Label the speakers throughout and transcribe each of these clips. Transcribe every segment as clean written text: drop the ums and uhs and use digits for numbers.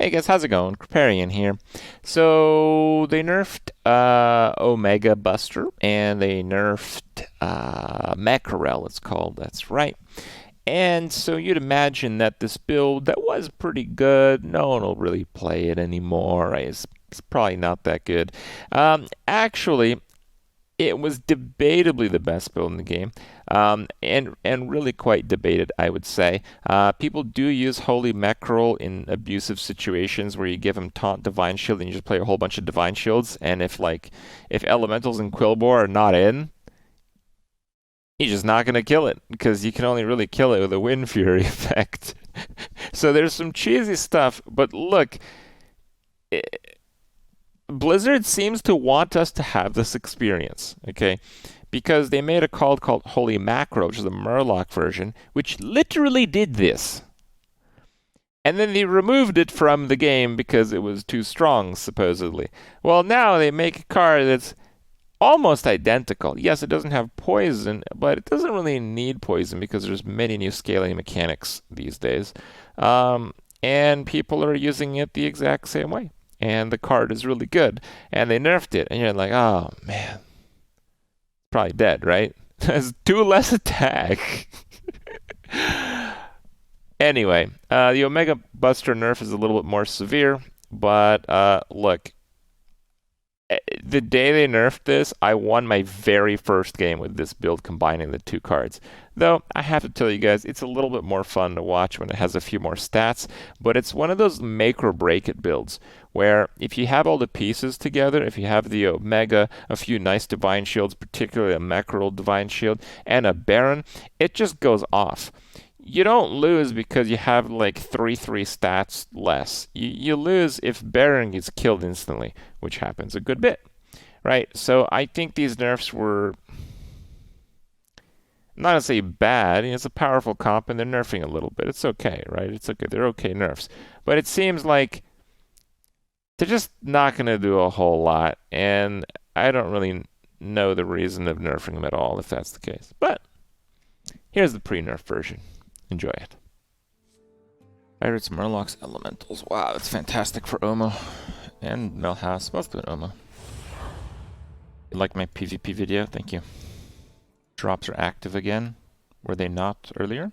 Speaker 1: Hey guys, how's it going? Kripparrian here. So they nerfed Omega Buster and they nerfed Mackerel, it's called. That's right. And so you'd imagine that this build that was pretty good, no one will really play it anymore, right? It's probably not that good. Actually, it was debatably the best build in the game, and really quite debated, I would say. People do use Holy Mackerel in abusive situations where you give them Taunt Divine Shield and you just play a whole bunch of Divine Shields, and if Elementals and Quillbore are not in, you're just not going to kill it, because you can only really kill it with a Wind Fury effect. So there's some cheesy stuff, but look, Blizzard seems to want us to have this experience, okay? Because they made a card called Holy Macro, which is the Murloc version, which literally did this. And then they removed it from the game because it was too strong, supposedly. Well, now they make a card that's almost identical. Yes, it doesn't have poison, but it doesn't really need poison because there's many new scaling mechanics these days. And people are using it the exact same way. And the card is really good. And they nerfed it. And you're like, oh, man. Probably dead, right? Has 2 less attack. Anyway, the Omega Buster nerf is a little bit more severe. But look, the day they nerfed this, I won my very first game with this build combining the 2 cards. Though, I have to tell you guys, it's a little bit more fun to watch when it has a few more stats, but it's one of those make or break it builds, where if you have all the pieces together, if you have the Omega, a few nice Divine Shields, particularly a Mackerel Divine Shield, and a Baron, it just goes off. You don't lose because you have like 3/3 stats less. You lose if Baron gets killed instantly, which happens a good bit, right? So I think these nerfs were, I'm not gonna say bad. It's a powerful comp, and they're nerfing a little bit. It's okay, right? It's okay. They're okay nerfs, but it seems like they're just not gonna do a whole lot, and I don't really know the reason of nerfing them at all if that's the case. But here's the pre-nerf version. Enjoy it. Pirates, Murlocs, Elementals. Wow, that's fantastic for Omo. And Melhouse, both good Omo. You like my PvP video? Thank you. Drops are active again. Were they not earlier?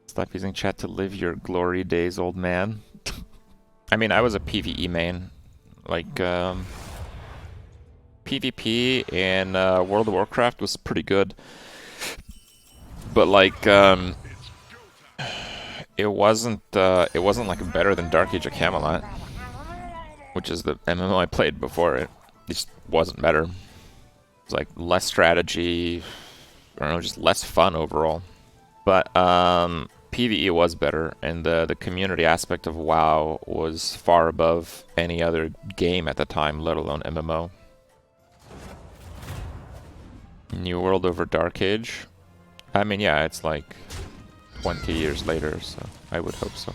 Speaker 1: Stop using chat to live your glory days, old man. I mean, I was a PvE main. Like, PvP in World of Warcraft was pretty good. But like, it wasn't like better than Dark Age of Camelot, which is the MMO I played before it. It just wasn't better. It was like less strategy, I don't know, just less fun overall. But PvE was better, and the community aspect of WoW was far above any other game at the time, let alone MMO. New World over Dark Age. I mean, yeah, it's like 20 years later, so I would hope so.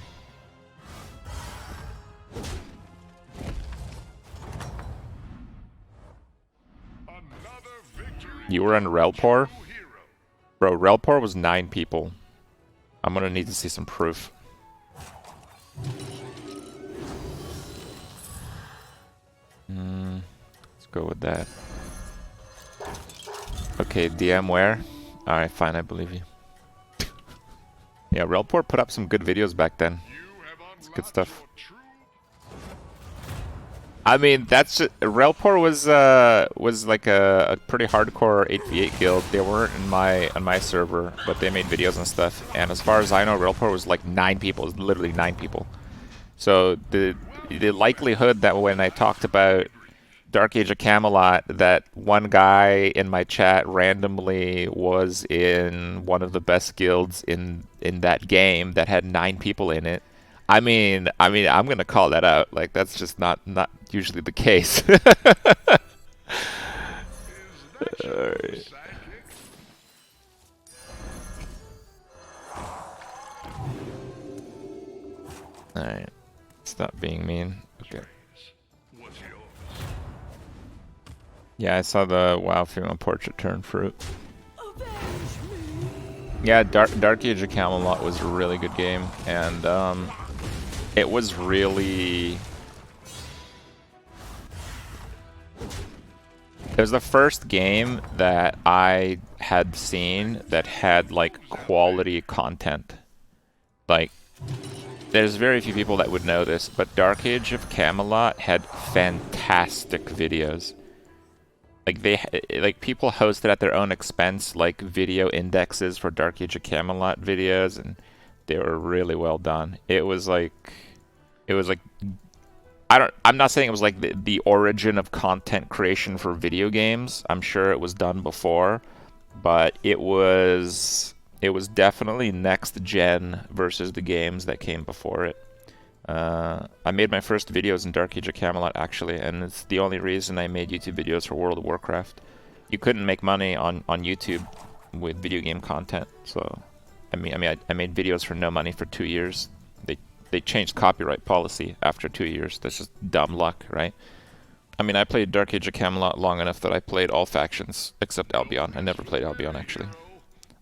Speaker 1: You were in Relpor? Bro, Relpor was 9 people. I'm gonna need to see some proof. Let's go with that. Okay, DM where? Alright, fine, I believe you. Yeah, Relpor put up some good videos back then. It's good stuff. I mean, that's just, Relpor was like a pretty hardcore 8v8 guild. They weren't in on my server, but they made videos and stuff. And as far as I know, Relpor was like 9 people. It was literally 9 people. So the likelihood that when I talked about Dark Age of Camelot, that one guy in my chat randomly was in one of the best guilds in that game that had 9 people in it. I mean, I'm gonna call that out. Like, that's just not usually the case. Alright. Alright. Stop being mean. Okay. Yeah, I saw the WoW female portrait turn fruit. Yeah, Dark Age of Camelot was a really good game, and it was really... It was the first game that I had seen that had, like, quality content. Like, there's very few people that would know this, but Dark Age of Camelot had fantastic videos. Like people hosted at their own expense, like video indexes for Dark Age of Camelot videos, and they were really well done. It was like, I'm not saying it was like the origin of content creation for video games. I'm sure it was done before, but it was definitely next gen versus the games that came before it. I made my first videos in Dark Age of Camelot, actually, and it's the only reason I made YouTube videos for World of Warcraft. You couldn't make money on YouTube with video game content, so I made videos for no money for 2 years. They changed copyright policy after 2 years. That's just dumb luck, right? I mean, I played Dark Age of Camelot long enough that I played all factions except Albion. I never played Albion, actually.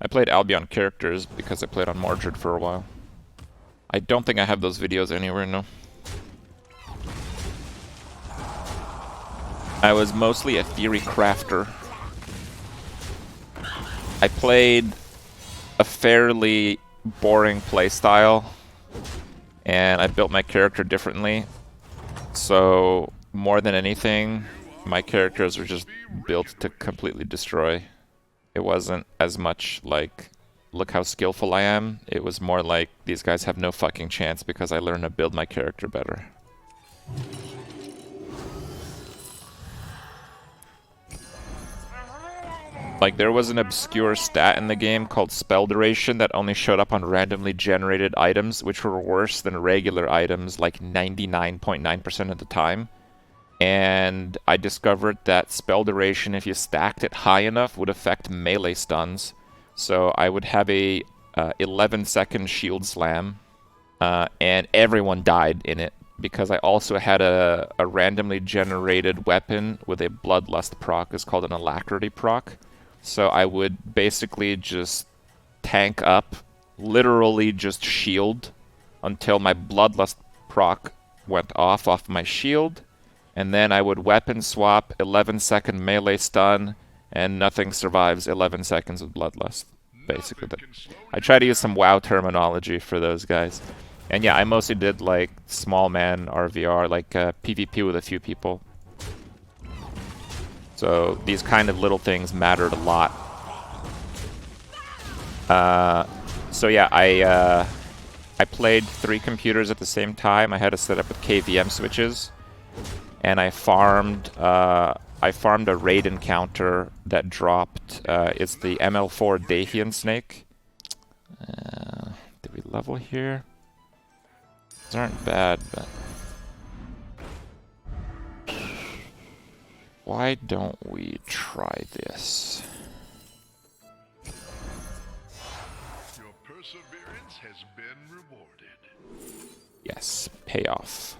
Speaker 1: I played Albion characters because I played on Mordred for a while. I don't think I have those videos anywhere, no. I was mostly a theory crafter. I played a fairly boring playstyle, and I built my character differently. So, more than anything, my characters were just built to completely destroy. It wasn't as much like, look how skillful I am. It was more like, these guys have no fucking chance because I learned to build my character better. Like, there was an obscure stat in the game called spell duration that only showed up on randomly generated items, which were worse than regular items like 99.9% of the time. And I discovered that spell duration, if you stacked it high enough, would affect melee stuns. So I would have a 11-second shield slam, and everyone died in it, because I also had a randomly generated weapon with a bloodlust proc. It's called an alacrity proc. So I would basically just tank up, literally just shield, until my bloodlust proc went off my shield, and then I would weapon swap, 11-second melee stun, and nothing survives 11 seconds of bloodlust. Basically, I try to use some WoW terminology for those guys. And yeah, I mostly did like small man RVR, like PvP with a few people. So these kind of little things mattered a lot. So yeah, I played 3 computers at the same time. I had to set up with KVM switches, and I farmed a raid encounter that dropped. It's the ML4 Dahian snake. Did we level here? These aren't bad, but why don't we try this?
Speaker 2: Your perseverance has been rewarded.
Speaker 1: Yes, payoff.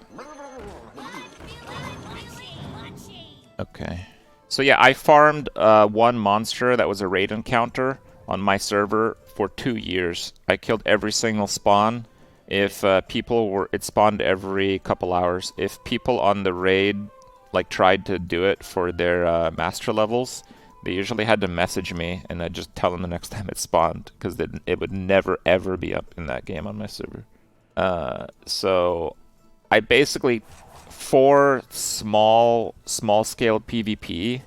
Speaker 1: Okay. So yeah, I farmed one monster that was a raid encounter on my server for 2 years. I killed every single spawn. If it spawned every couple hours. If people on the raid like tried to do it for their master levels, they usually had to message me, and I'd just tell them the next time it spawned, because it would never ever be up in that game on my server. So I basically, for small scale PvP,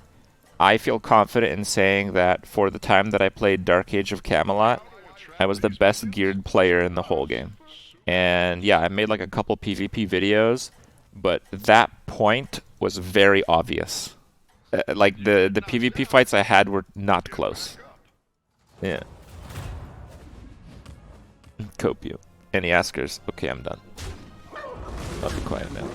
Speaker 1: I feel confident in saying that for the time that I played Dark Age of Camelot, I was the best geared player in the whole game. And yeah, I made like a couple PvP videos, but that point was very obvious. Like the PvP fights I had were not close. Yeah. Copium. Any askers? Okay, I'm done. I'll be quiet now.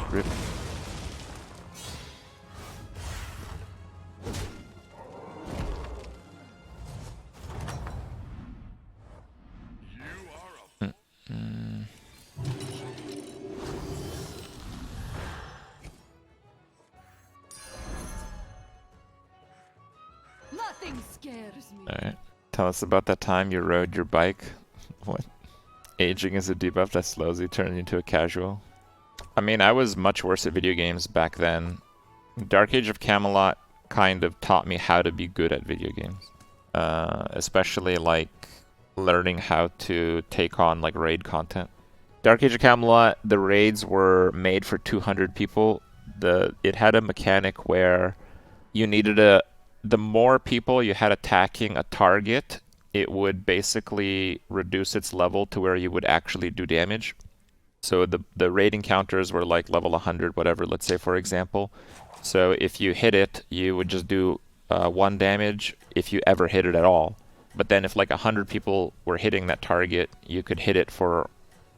Speaker 1: Rip.
Speaker 3: Look, Nothing scares me.
Speaker 1: Alright. Tell us about that time you rode your bike. What? Aging is a debuff that slowly turns you into a casual. I mean, I was much worse at video games back then. Dark Age of Camelot kind of taught me how to be good at video games. Especially like learning how to take on like raid content. Dark Age of Camelot, the raids were made for 200 people. It had a mechanic where you needed the more people you had attacking a target, it would basically reduce its level to where you would actually do damage. So the raid encounters were like level 100, whatever, let's say, for example. So if you hit it, you would just do 1 damage if you ever hit it at all. But then if like 100 people were hitting that target, you could hit it for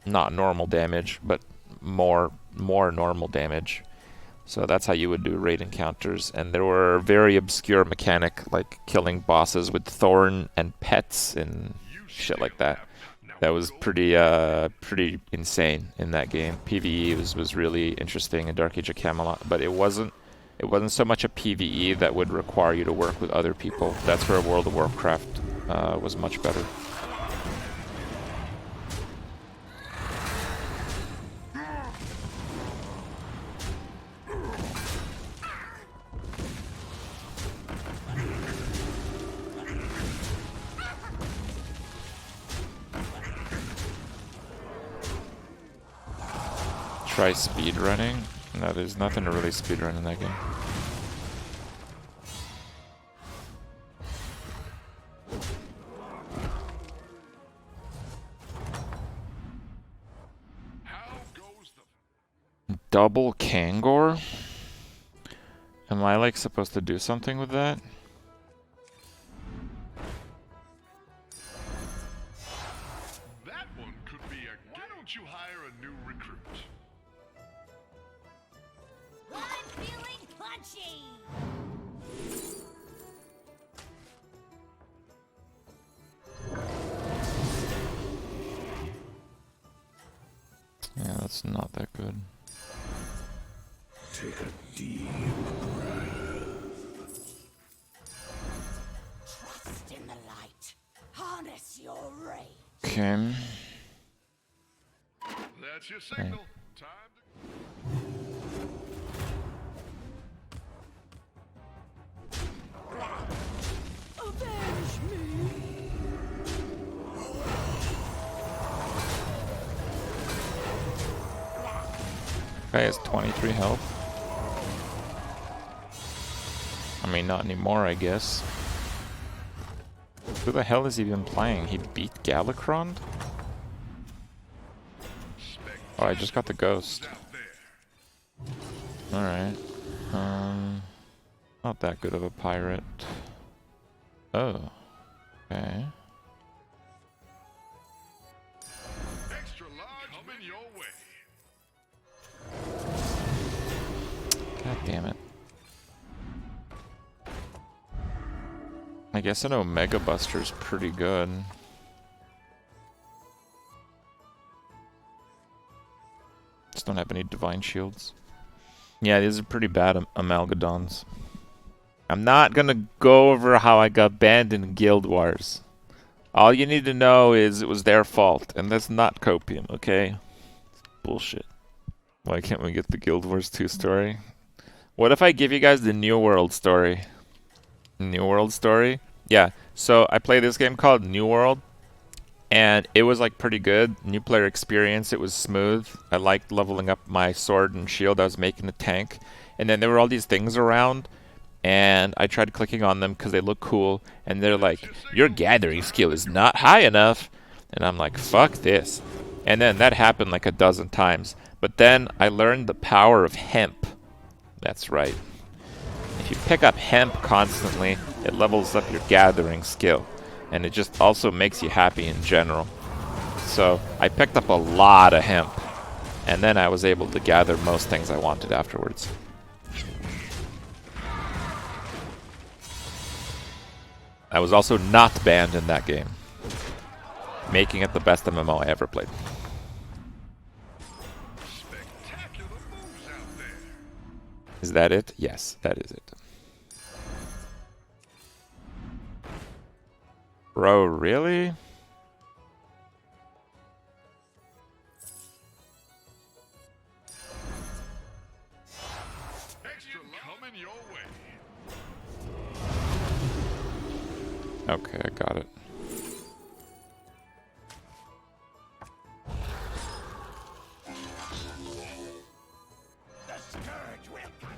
Speaker 1: not normal damage, but more normal damage. So that's how you would do raid encounters. And there were very obscure mechanic, like killing bosses with thorn and pets and shit like that. That was pretty insane in that game. PvE was really interesting in Dark Age of Camelot, but it wasn't so much a PvE that would require you to work with other people. That's where World of Warcraft was much better. Try speedrunning? No, there's nothing to really speedrun in that game. Double Kangor? Am I like supposed to do something with that?
Speaker 2: That one could be a. Why don't you hire a new recruit?
Speaker 3: I'm feeling punchy.
Speaker 1: Yeah, that's not that good.
Speaker 4: Take a deep
Speaker 3: Trust in the light. Harness your rage.
Speaker 1: Okay.
Speaker 2: That's your signal. Time to.
Speaker 3: Avenge me.
Speaker 1: Guy has 23 health. I mean, not anymore, I guess. Who the hell is he even playing? He beat Galacrond? Oh, I just got the ghost. Alright. Not that good of a pirate. Oh. Okay.
Speaker 2: Extra large coming your way.
Speaker 1: God damn it. I guess an Omega Buster's pretty good. Just don't have any Divine Shields. Yeah, these are pretty bad Amalgadons. I'm not gonna go over how I got banned in Guild Wars. All you need to know is it was their fault, and that's not copium, okay? It's bullshit. Why can't we get the Guild Wars 2 story? What if I give you guys the New World story? New World story? Yeah, so I play this game called New World, and it was like pretty good. New player experience, it was smooth. I liked leveling up my sword and shield. I was making a tank. And then there were all these things around, and I tried clicking on them because they look cool, and they're like, your gathering skill is not high enough. And I'm like, fuck this. And then that happened like a dozen times. But then I learned the power of hemp. That's right. If you pick up hemp constantly, it levels up your gathering skill. And it just also makes you happy in general. So I picked up a lot of hemp. And then I was able to gather most things I wanted afterwards. I was also not banned in that game, making it the best MMO I ever played.
Speaker 2: Spectacular moves out there.
Speaker 1: Is that it? Yes, that is it. Bro, really?
Speaker 2: Extra coming your way.
Speaker 1: Okay, I got it.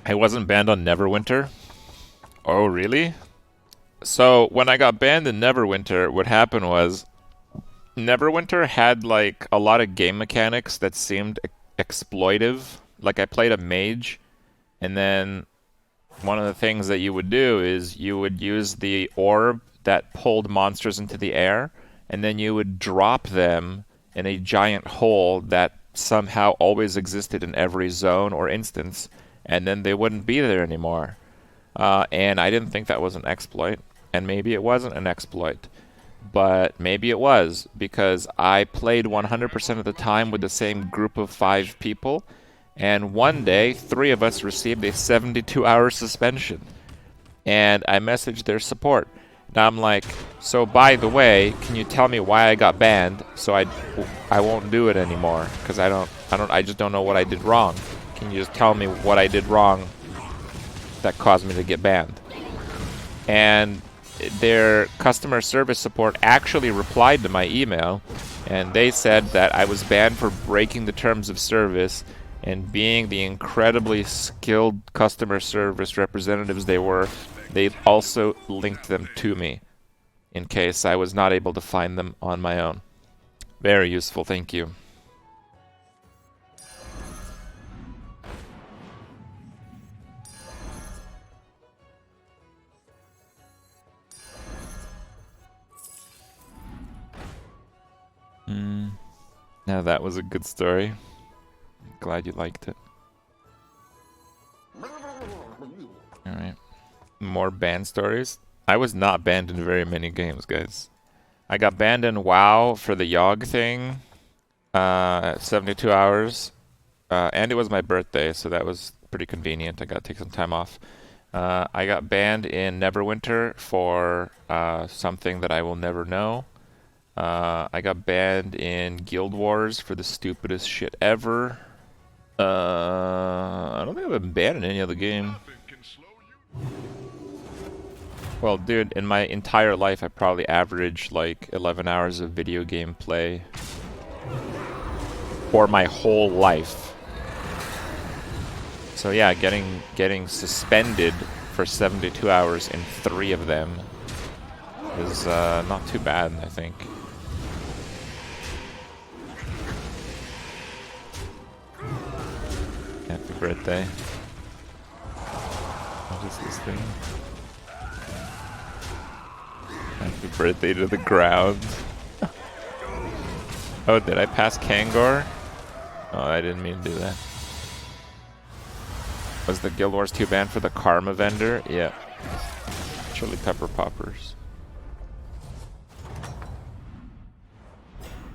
Speaker 1: I wasn't banned on Neverwinter. Oh, really? So, when I got banned in Neverwinter, what happened was Neverwinter had like a lot of game mechanics that seemed exploitive. Like I played a mage, and then one of the things that you would do is you would use the orb that pulled monsters into the air, and then you would drop them in a giant hole that somehow always existed in every zone or instance, and then they wouldn't be there anymore. And I didn't think that was an exploit, and maybe it wasn't an exploit. But maybe it was, because I played 100% of the time with the same group of 5 people, and one day, 3 of us received a 72-hour suspension. And I messaged their support. And I'm like, so by the way, can you tell me why I got banned so I won't do it anymore? Because I just don't know what I did wrong. Can you just tell me what I did wrong that caused me to get banned? And their customer service support actually replied to my email, and they said that I was banned for breaking the terms of service, and being the incredibly skilled customer service representatives they were, they also linked them to me in case I was not able to find them on my own. Very useful, thank you. Now that was a good story. Glad you liked it. Alright. More ban stories. I was not banned in very many games, guys. I got banned in WoW for the Yogg thing. 72 hours. And it was my birthday, so that was pretty convenient. I got to take some time off. I got banned in Neverwinter for something that I will never know. I got banned in Guild Wars for the stupidest shit ever. I don't think I've been banned in any other game. Well, dude, in my entire life, I probably averaged like 11 hours of video game play. For my whole life. So yeah, getting suspended for 72 hours in 3 of them is not too bad, I think. Happy birthday. What is this thing? Happy birthday to the ground. Oh, did I pass Kangor? Oh, I didn't mean to do that. Was the Guild Wars 2 banned for the Karma vendor? Yeah. Chili pepper poppers.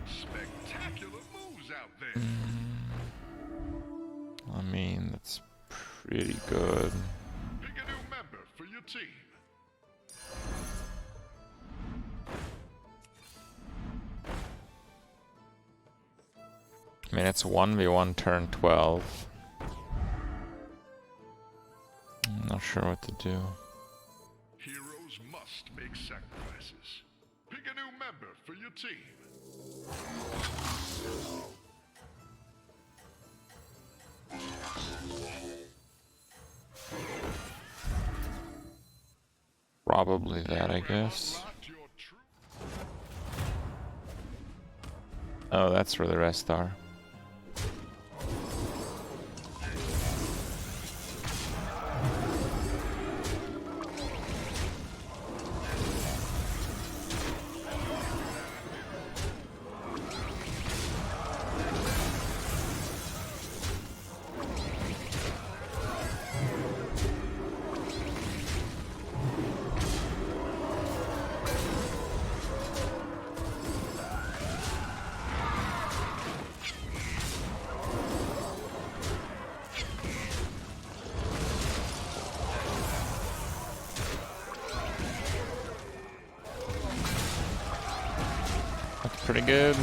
Speaker 2: Spectacular moves out there.
Speaker 1: I mean, that's pretty good.
Speaker 2: Pick a new member for your team.
Speaker 1: I mean, it's 1v1 turn 12. I'm not sure what to do.
Speaker 2: Heroes must make sacrifices. Pick a new member for your team.
Speaker 1: Probably that, I guess.
Speaker 2: Unlocked your true
Speaker 1: Oh, that's where the rest are. pretty good.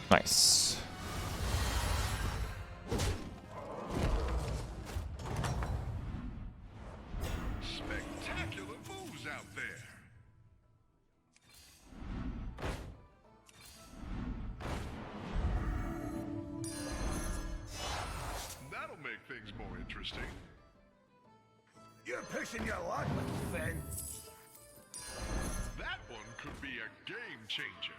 Speaker 1: Nice.
Speaker 2: Spectacular moves out there. That'll make things more interesting.
Speaker 4: You're pushing your luck, little Finn.
Speaker 2: That one could be a game changer.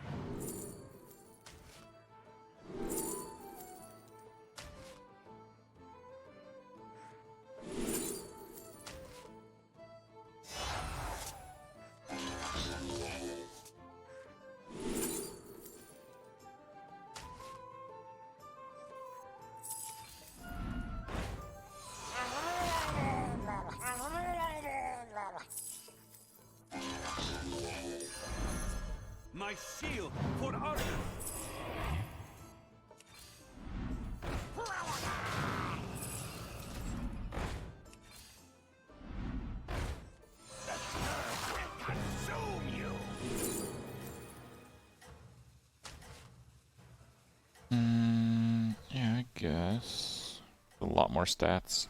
Speaker 4: My shield for Arthur.
Speaker 1: Yeah, I guess. A lot more stats.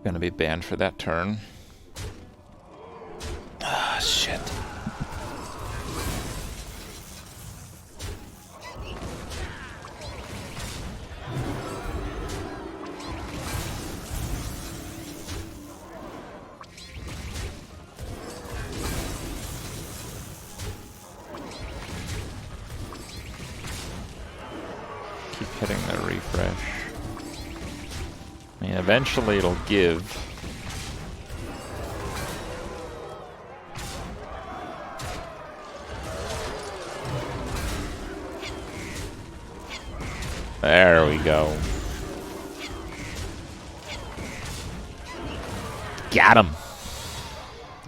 Speaker 1: Gonna be banned for that turn. Ah, shit. Keep hitting the refresh. I mean, eventually it'll give. There we go. Got him!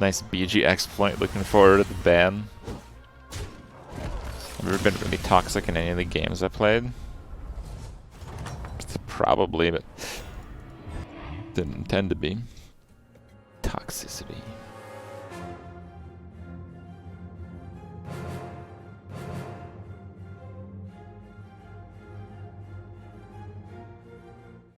Speaker 1: Nice BG exploit, looking forward to the ban. I've never been really toxic in any of the games I played. Probably, but didn't intend to be. Toxicity.